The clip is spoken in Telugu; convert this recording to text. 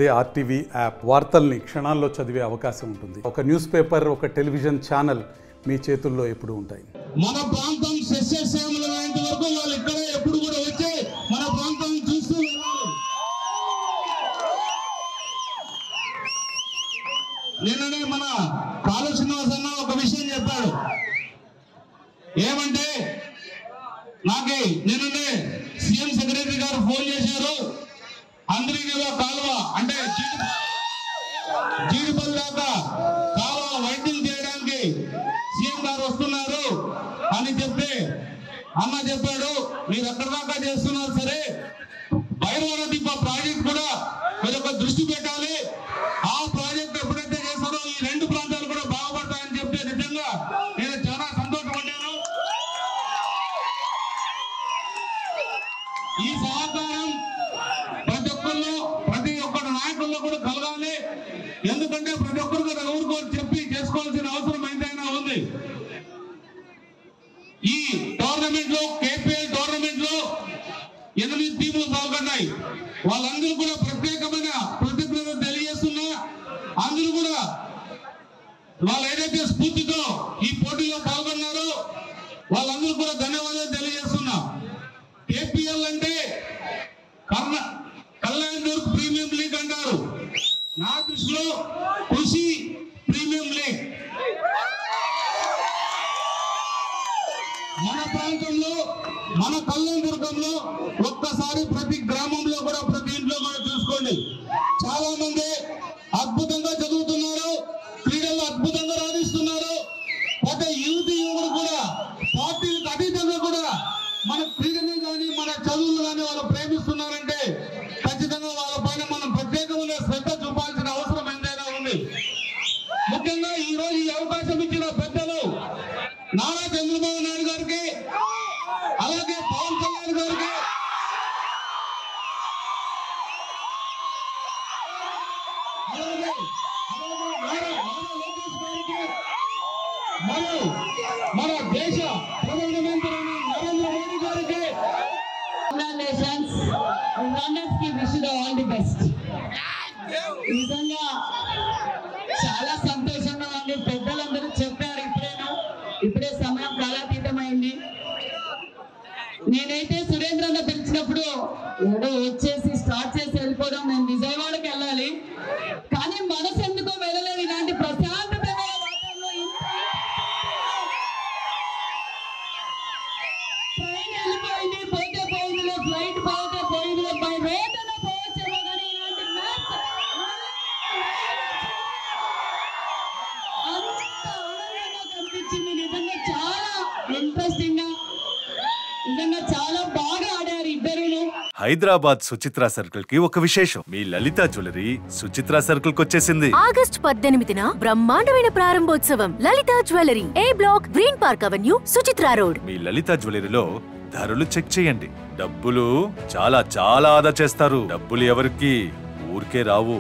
అదే ఆర్టీవీ యాప్ వార్తల్ని క్షణాల్లో చదివే అవకాశం ఉంటుంది. ఒక న్యూస్ పేపర్, ఒక టెలివిజన్ ఛానల్ మీ చేతుల్లో ఎప్పుడు ఉంటాయి. మన ప్రాంతం సస్యశ్యామలమైనంత వరకు వాళ్ళు ఇక్కడే ఎప్పుడు కూడా వచ్చి మన ప్రాంతం చూస్తూ వెళ్ళాలి. నిన్ననే మన కాళు శ్రీనివాస్ అన్న ఒక విషయం చెప్పాడు. ఏమంటే నాకే నిన్ననే సీఎం సెక్రటరీ గారు ఫోన్ చేశారు. అందరికీ కాలువ అంటే జీడిపల్లి దాకా కాలువ వైద్యం చేయడానికి సీఎం గారు వస్తున్నారు అని చెప్తే అన్న చెప్పాడు, మీరు ఎక్కడి దాకా చేస్తున్నారు సరే, భైరవ దీప ప్రాజెక్ట్ కూడా మీరు ఒక దృష్టి పెట్టాలి. ఆ ప్రాజెక్ట్ ఎప్పుడైతే చేస్తారో ఈ రెండు ప్రాంతాలు కూడా బాగుపడతాయని చెప్తే నిజంగా నేను చాలా సంతోషపడ్డాను. ఈ సహకారం ప్రతి ఒక్కరు నాయకుల్లో కూడా కలగాలి. ఎందుకంటే ప్రతి ఒక్కరికి ఎవరికో చెప్పి చేసుకోవాల్సిన అవసరం ఎంతైనా ఉంది. ఈ టోర్నమెంట్ లో కేపీఎల్ టోర్నమెంట్ లో 8 టీములు పాల్గొన్నాయి. వాళ్ళందరూ కూడా ప్రత్యేకమైన కృతజ్ఞతలు తెలియజేస్తున్నా. అందరూ కూడా వాళ్ళు ఏదైతే స్ఫూర్తితో ఈ పోటీలో పాల్గొన్నారో వాళ్ళందరూ కూడా ధన్యవాదాలు తెలియజేస్తున్నా. కేపీఎల్ అంటే కళ్యాణ్ దుర్గ్ ప్రీమియం లీగ్ అంటారు. నా దృష్టిలో కృషి ప్రీమియం లీగ్. మన ప్రాంతంలో మన కళ్యాణ్ దుర్గంలో ఒక్కసారి ప్రతి గ్రామంలో కూడా ప్రతి ఇంట్లో కూడా చూసుకోండి. చాలా మంది అద్భుతంగా చదువుతున్నారు, క్రీడల్లో అద్భుతంగా రాణిస్తున్నారు. ప్రతి యువకుడు కూడా పార్టీలకు అతీతంగా కూడా మన క్రీడలు కానీ మన చదువులు కానీ వాళ్ళు ప్రేమిస్తున్నారంటే ఖచ్చితంగా వాళ్ళ పైన మనం ప్రత్యేకమైన శ్రద్ధ చూపాల్సిన అవసరం ఎంతైనా ఉంది. ముఖ్యంగా ఈ రోజు ఈ అవకాశం ఇచ్చిన పెద్దలు నారా చంద్రబాబు నాయుడు గారికి, అలాగే పవన్ కళ్యాణ్ గారికి, మరియు మన దేశ ప్రధానమంత్రి నరేంద్ర మోడీ గారికి ఆల్ ది బెస్ట్. నిజంగా చాలా సంతోషంగా ఉంది. పెద్దలందరూ చెప్పారు, ఇప్పుడే సమయం కాలాతీతమైంది. నేనైతే సురేంద్రన్న పిలిచినప్పుడు ఏదో వచ్చేసి స్టార్ట్ చేసి వెళ్ళిపోదాం, నేను విజయవాడకి వెళ్ళాలి, కానీ మనసు ఎందుకో వెళ్ళలేదు. ఇలాంటి ప్రశాంతమైన వాతావరణంలో ట్రైన్ వెళ్ళిపోయింది, పోతే పోయిందిలో, ఫ్లైట్ పోతే పోయిందిలో, బై రోడ్ అనే పోవచ్చేమో, కానీ ఇలాంటి మ్యాచ్ అంత ఆనందంగా కనిపించింది. నిజంగా చాలా ఇంట్రెస్టింగ్ గా, నిజంగా చాలా బాగా ఆడారు ఇద్దరును. హైదరాబాద్ సుచిత్ర సర్కిల్ కి ఒక విశేషం. మీ లలిత జ్యువెలరీ సుచిత్ర సర్కిల్ కి వచ్చేసింది. ఆగస్ట్ 18న బ్రహ్మాండమైన ప్రారంభోత్సవం. Lalitha jewellery, A block, green park avenue, Suchitra road. మీ లలిత జ్యువెలరీలో ధరలు చెక్ చేయండి. డబ్బులు చాలా చాలా ఆదా చేస్తారు. డబ్బులు ఎవరికి ఊరికే రావు.